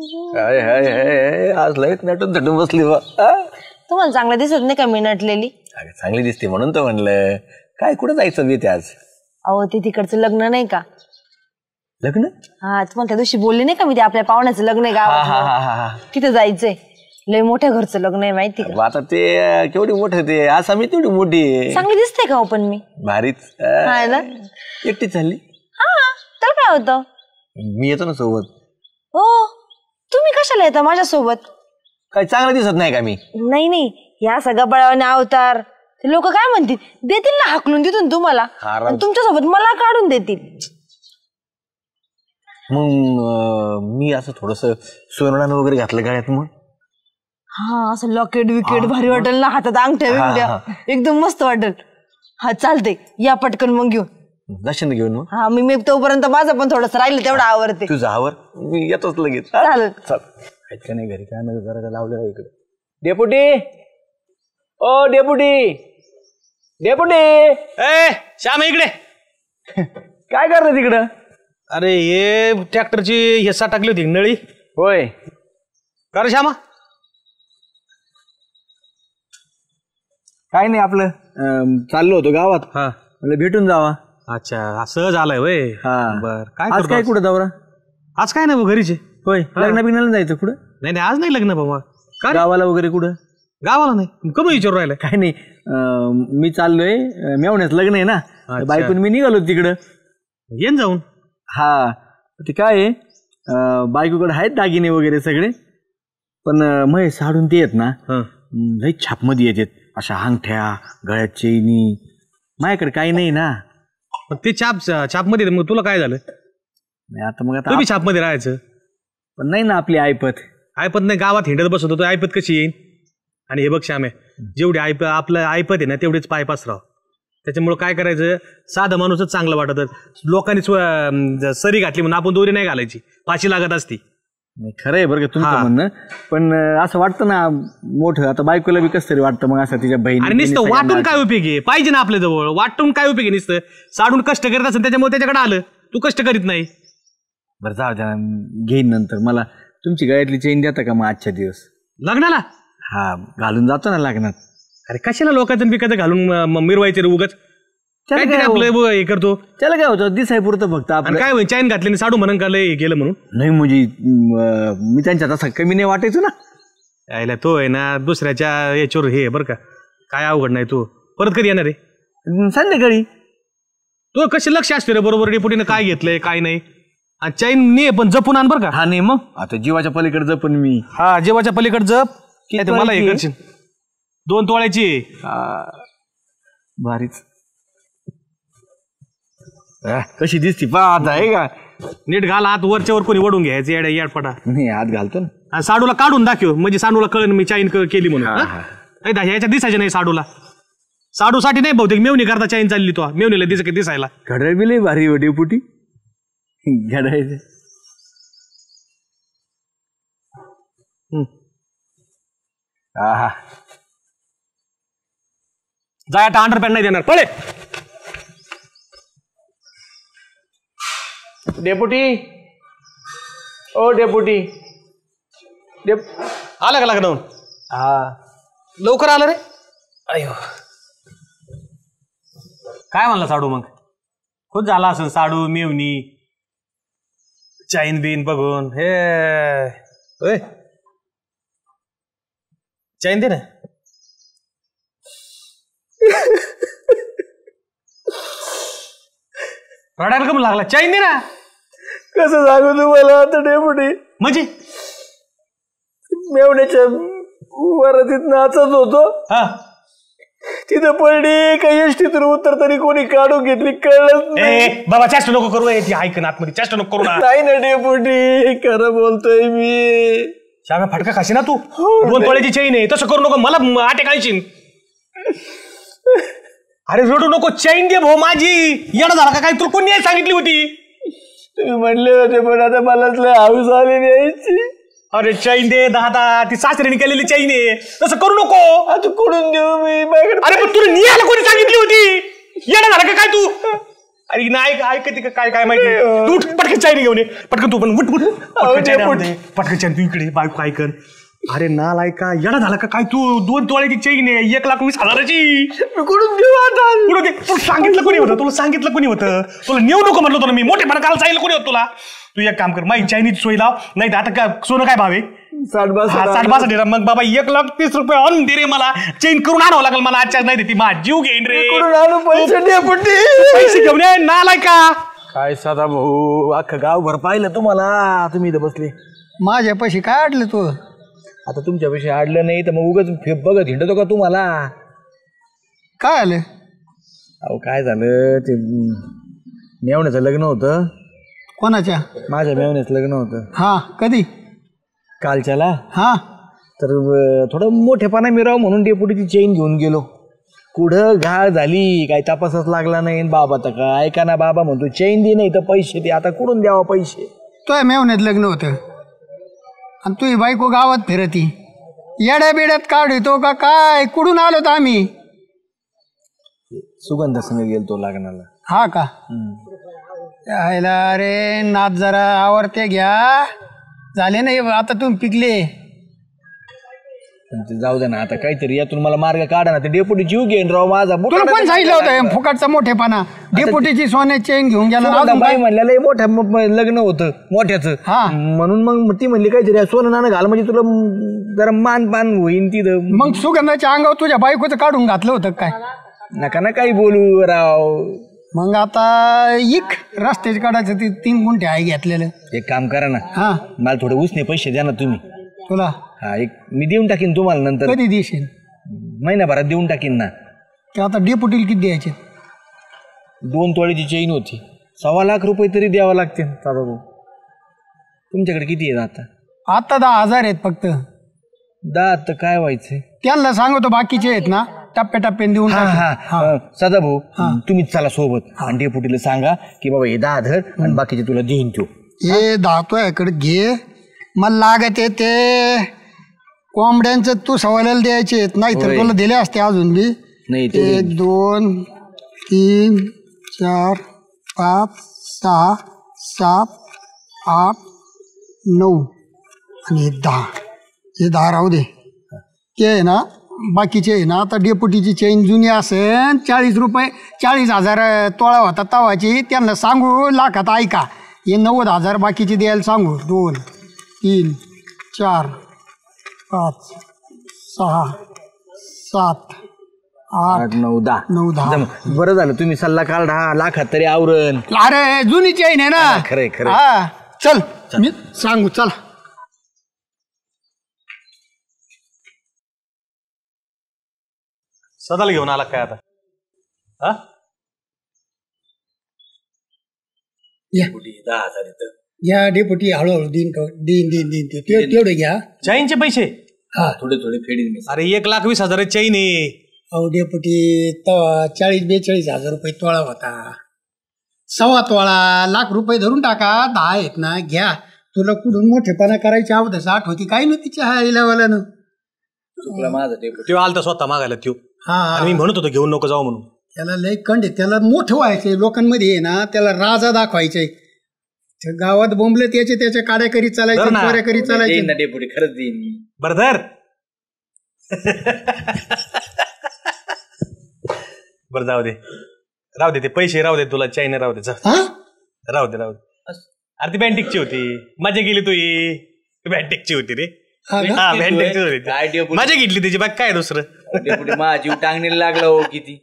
हाय हाय हाय आज लयच नटून थटून बसली बा. तुम्हाला चांगलं दिसत नाही का मी नटलेली? चांगली दिसते म्हणून तर म्हणलं. काय कुठं जायचं बेते आज? अहो ते तिकडचं लग्न नाही का? लग्न? हा तुम्हाला त्या दिवशी बोलले नाही का मी, ते आपल्या पाहुण्याचं लग्न आहे गावात, तिथे जायचंय. लय मोठ्या घरचं लग्न आहे माहिती का? आता ते केवढी मोठं ते आसामी तेवढी मोठी. चांगली दिसते का पण मी? भारीच आहे ना. एकटी चालली? हा तर काय होतं, मी येतो ना सोबत. हो तुम्ही कशाला येता माझ्या सोबत? काय चांगलं दिसत नाही का मी? नाही नाही, या सगळ्या बळावाने अवतार ते लोक काय म्हणतील, देतील ना हाकलून तिथून तुम्हाला, तुमच्या सोबत मला काढून देतील. मग मी असं थोडस सोनं वगैरे घातलं गळ्यात मग. हा असं लॉकेट विकेट भारी वाटेल ना, हातात अंगठ्या बिंगठ्या एकदम मस्त वाटेल. हा चालते, या पटकन मग घेऊन दर्शन घेऊन मग. हा मी तोपर्यंत माझं पण थोडस राहिलं तेवढं आवरते. तुझं आवर, मी येतोच लगेच. चालेल. चल काय नाही घरी काय नाही, जरा लावलेलं इकडे. डेपुटी, ओ डेपुटी, डेपुटी. ए श्याम इकडे. काय करत तिकडं? अरे हे ट्रॅक्टरची हेसा टाकली होती नळी. होय का रे श्यामा? काय नाही आपलं चाललो होतो गावात. हा म्हणजे भेटून जावा. अच्छा सहज आलाय होय. बर काय आज काय कुठं दौरा? आज काय नाही घरीचे. होय लग्न बिग्नाला जायचं कुठं? नाही आज नाही लग्न बाबा. का गावाला वगैरे कुठं? गावाला नाही. कमी विचारू राहिलं? काय नाही मी चाललोय, मेवण्याचं लग्न आहे ना, बायकोन मी निघालो तिकडं. येन जाऊन. हा ते काय आहे, बायकोकडे आहेत दागिने वगैरे सगळे, पण मग साडून ते येत ना लई छापमध्ये येतात, अशा अंगठ्या गळ्यात चैनी. माझ्याकडे काही नाही ना. ते छापमध्ये मग तुला काय झालं? नाही आता मग आता तुम्ही छापमध्ये राहायचं. पण नाही ना आपली ऐपत. ऐपत नाही, गावात हिंडत बसत होतो, ऐपत कशी येईन? आणि हे बघ श्यामे, जेवढी आपलं ऐपत आहे ना तेवढीच पाय पसराव. त्याच्यामुळे काय करायचं, साधं माणूसच चांगलं वाटत. लोकांनी सरी घातली म्हणून आपण दोरी नाही घालायची, पाची लागत असती. खरं आहे बरं का तुमचं म्हणणं, पण असं वाटतं ना मोठं, आता बायकोला बी कसं तरी वाटतं मग असं तिच्या बहिणी. आणि नुसतं वाटून काय उपयोग आहे? पाहिजे ना आपल्या जवळ, वाटून काय उपयोग आहे? नुसतं साडून कष्ट करत असेल त्याच्यामुळे त्याच्याकडे आलं, तू कष्ट करीत नाही. बरं जाऊ द्या, घेईन नंतर. मला तुमची गळ्यातली चेन देता का मग आजच्या दिवस लग्नाला? हा घालून जातो ना लग्नात. अरे कशाला लोकांचं पिकाचं घालून मिरवायचं रे उगाच? आपलं हे करतो त्याला काय होतं, दिसाय पुरतं फक्त. आपण काय होईल, चैन घातली साडू म्हणून का लय गेलं म्हणून? नाही म्हणजे मी त्यांच्यात असं कमी नाही वाटायचो ना. यायला तो आहे ना दुसऱ्याच्या याच्यावर हे बरं का, काय अवघड नाही. तू परत कधी येणार आहे? संध्याकाळी. तो कशी लक्ष असते रे बरोबर डेपुटीनं काय घेतलंय काय नाही. आणि चैन ने पण जपून आण बरं का. हा नाही मग आता जीवाच्या पलीकडे जपून मी. हा जीवाच्या पलीकडे जप. मला हे करशील 2 तोळ्याची. भारीच. कशी दिसती पा आता आहे का? नीट घाल हात, वरच्यावर कोणी वडून घ्यायचं येड्या याडपटा. नाही हात घालतो ना. साडूला काढून दाखव म्हणजे साडूला कळण मी चैन केली म्हणून. ह्याच्या दिसायचे नाही साडूला. साडूसाठी नाही बहुतेक, मेवणी करता चैन चालली तो, मेवणीला दिसायला. घड्याळ बी लय भारी डेपुटी. घड्याळ जाय आता, अंडरपॅन्ट नाही देणार पळे. डेपुटी, ओ डेपुटी. आलं का लग्न? हा लवकर आलं रे. अयो काय म्हणला साडू मग? खूप झाला असं साडू मेवणी चैन बिन बघून. हे चैन दे ना. रडायला कमी लागला, चैन दे ना. कसं सांगू तुम्हाला आता डेपुटी, म्हणजे मेवण्याच्या वरातीत नाचत होतो, तिथं पडली काही एसटीतून उतर तरी कोणी काढून घेतली कळलं नाही. बाबा चेष्टा नको करू, ती ऐक ना आतमध्ये चेष्टा नको करू ना. नाही ना डेपुटी, खरं बोलतोय मी. श्याम्या फटका खाशी ना तू. 2 तोळ्याची चैन आहे, तसं करू नको, मला आटे खायची. अरे रडू नको, चैन दे भाऊ माझी. येणं झाला का काय? तुला कोणी सांगितली होती? तुम्ही म्हणले होते, पण आता मलाच लय हाऊस आली यायची. अरे चैन दे दादा, ती सासरीने केलेली चैन आहे, तसं करू नको. आता कुठून देऊ मी? अरे पण तुला नियाला कोणी सांगितली होती? येणं झाला का काय तू? अरे नाही ऐकते का काय काय माहिती तू उठ, पटकन चायनी घेऊन ये पटकन तू पण उठ उठ पटकन चायनी आणून दे. पटकन चायनी तू इकडे बायको ऐकन. अरे नालाय का येडा झाला का काय तू 2 तोळ्याची चैन आहे 1,20,000ची कुठून देऊ आता पुढे दे. तुला सांगितलं कोणी होतं तुला नेऊ नको म्हटलं होतं मी मोठेपणा करायला सांगितलं कोणी होतं तुला. तू एक काम कर माझी चायनीची सोय लाव नाही तर आता काय सोनं काय भाव आहे 60-62 मग बाबा 1,30,000 आणून दे रे मला चेंज करून आणावं लागेल मला आजच्या नाही ती माझा जीव घेईन रे पैसे घेऊन ये नालाय का काय साधा भाऊ अख्खं गावभर पाहिलं तुम्हाला तुम्ही इथं बसले माझ्या पैसे काय अडले तू आता तुमच्यापेक्षा आडलं नाही तर मग उगाच बघत हिंडतो का तुम्हाला. काय आलं अहो काय झालं ते मेवण्याचं लग्न होतं. कोणाच्या माझ्या मेवण्याचं लग्न होतं. हा कधी कालच्याला. हा तर थोडं मोठेपणा मिराव म्हणून डेपुटीची चेन घेऊन गेलो. कुठं घाळ झाली काही तपासच लागला नाही. बाबा तर काय ऐका ना बाबा म्हणतो चेन दे नाही तर पैसे दे. आता कुठून द्यावा पैसे. तो मेवण्यात लग्न होतं आणि तुझी बायको गावात फिरती येड्या बिड्यात काढतो का काय कुठून आलो तर आम्ही सुगंधा संग गेलतो लग्नाला. हा का यायला अरे नाच जरा आवडते घ्या झाले नाही आता तुम्ही पिकले. पण ते जाऊ दे ना आता काहीतरी यातून मला मार्ग काढा ना. ते डेपुटी जीव घेईन राव माझा. तुला कोण सांगितलं होतं फुकटचा मोठेपणा डेपुटीची सोन्याची चेन घेऊन गेला बाई म्हणल्या लय मोठ्या लग्न होतं मोठ्याचं. हा म्हणून मग ती म्हणली काहीतरी सोनं नाणं घाल म्हणजे तुला जरा मान पान होईन तिथं. मग सुगंधाच्या अंगावर तुझ्या बायकोचं काढून घातलं होतं काय. नका ना काही बोलू राव. मग आता इक रस्त्याच्या काढायचं ते 3 गुंठे आहे घेतलेलं. एक काम करा ना हा मला थोडे उसने पैसे द्या ना तुम्ही. तुला हा एक मी देऊन टाकीन तुम्हाला नंतर कधी देशील महिनाभरात देऊन टाकीन ना. की आता डेपुटीला किती द्यायचे 2 तोळ्याची चेन होती 1.25 लाख रुपये तरी द्यावं लागते. दादा भाऊ तुमच्याकडे किती आहेत आता. आता 10,000 आहेत फक्त. 10 तर काय व्हायचंय. त्यांना सांगतो बाकीचे आहेत ना टप्प्याटप्प्याने देऊन टाक. सदा भाऊ तुम्हीच चला सोबत आणि डेपुटीला सांगा की बाबा हे 10 धर आणि बाकीचे तुला देईन तू. हे 10 तो याकडे घे मला लागत आहे ते कोंबड्यांचं तू सवायला द्यायचे नाही तर तुला दिले असते अजून बी. नाही 1 2 3 4 5 6 7 8 9 आणि 10 हे 10 राहू दे. ते आहे ना बाकीचे आहे ना आता डेपुटीची चेन जुनी असेल 40 रुपये 40,000 तोळा होता तवाची त्यांना सांगू लाखात ऐका हे 90,000 बाकीचे द्यायला सांगू 2 3 4 5 6 7 8 9 10 9 10 बरं झालं तुम्ही सल्ला काढा लाखात तरी आवरण. अरे जुनी चेन आहे ना. खरंय खरं. हा चल मी सांगू चला. सदाला घेऊन आला काय आता हा घ्या डेपुटी हळूहळू देईन तेवढे घ्या. चैनचे पैसे हा थोडे फेडीन मी. अरे 1,20,000 चैन आहे. अहो डेपुटी तवा 40-42,000 रुपये तोळा होता. 1.25 तोळा लाख रुपये धरून टाका 10 आहेत ना घ्या. तुला कुठून मोठेपणा करायची अवधस आठवती काही नव्हती चहा इलावाल्यानं. चुकला माझा डेपुटी. तो आलता स्वतः मागायला त्यो. हा आणि मी म्हणत होतो घेऊन नको जाऊ म्हणून. त्याला लय कंड आहे. त्याला मोठं व्हायचंय लोकांमध्ये आहे ना त्याला राजा दाखवायचंय. गावात बोंबले त्याच्या काड्या करीत चालायचे कोऱ्या करीत चालायचे. डेपुटी खरंच देईन मी. बरं धर बरं जाऊ दे राहू दे ते पैसे राहू दे तुला चैन राहू दे राहू दे अरे ती बँटिकची होती मजा गेली तू बँटिकची होती रे. हा बँटिकची होती मजा घेतली त्याची बाग काय दुसरं डेपुटी माझा जीव टांगणीला लागला हो किती.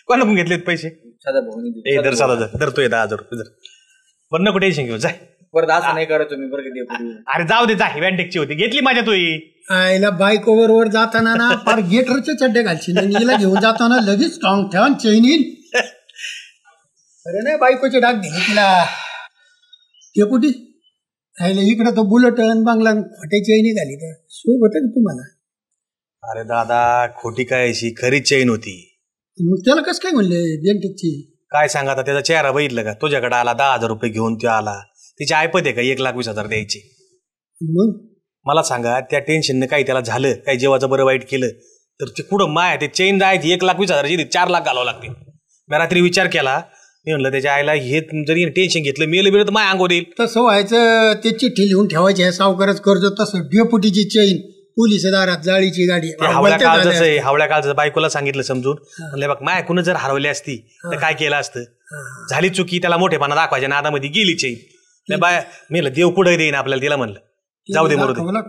कोणाकडून घेतलेत पैसे. सदा भाऊ ए धर साधा धर तो 10,000 रुपये धर. बरं नको टेन्शन घेऊ जाय. परत असं नाही करा तुम्ही बरं डेपुटी. अरे जाऊ दे जाय बँटिकची होती घेतली माझ्या तू. आईला बाईक ओव्हरवर जाताना ना फार गेटरचे चड्डे घालशील आणि हिला घेऊन जाताना लगेच स्ट्रॉंग ठेवा चैन येईल. अरे नाही बायकोचे डाग दिले तिला डेपुटी. आईला इकडं तो बुलेट बांगला खोटे चैनी घाली तर शोभ होतं का तुम्हाला. अरे दादा खोटी काय अशी खरी चैन होती. मग त्याला कसं काय म्हणले बेंटिकची. काय सांगा आता त्याचा चेहरा बघितलं का तुझ्याकडे आला 10,000 रुपये घेऊन तो आला. तिची ऐपत आहे का 1,20,000 द्यायची. मग मला सांगा त्या टेन्शनने काही त्याला झालं काही जेव्हाचं बरं वाईट केलं तर ते कुठं माय ते चेन जायची 1,20,000 4 लाख घालावं लागते. मी रात्री विचार केला मी म्हणलं त्याच्या आईला हे जरी टेन्शन घेतलं मेलं बिलं तर माय अंगो देईल. तसं व्हायचं, ते चिठ्ठी लिहून ठेवायची आहे सावकारच करतो तसं. डेपुटीची चैन, पोलीस दारात, जाळीची गाडी. हावळ्या काळजाचं आहे, हावळ्या काळजाचं. बायकोला सांगितलं समजून, म्हणलं बघ माय कुणं जर हरवली असती तर काय केलं असतं. झाली चुकी, त्याला मोठेपणा दाखवायच्या नादामध्ये गेली चैन. बाय मेलं देव कुठं देईन आपल्याला, तिला म्हणलं जाऊ दे मरू दे.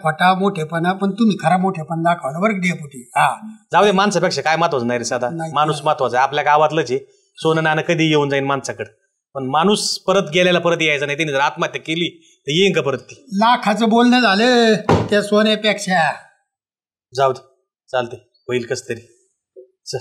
खोटा मोठेपणा, पण तुम्ही खरा मोठेपणा दाखवला बरं डेपुटी. हा जाऊ दे, माणसापेक्षा काय महत्वाचं नाही रे साधा. माणूस महत्वाचा आहे. आपल्या गावातलंच आहे. सोनं नाणं कधी येऊन जाईन माणसाकडे, पण माणूस परत गेलेला परत यायचा नाही. त्याने जर आत्महत्या केली तर येईन का परत ती. लाखाचं बोलणं झालं त्या सोन्यापेक्षा. जाऊ दे, चालते, होईल कस तरी. चल.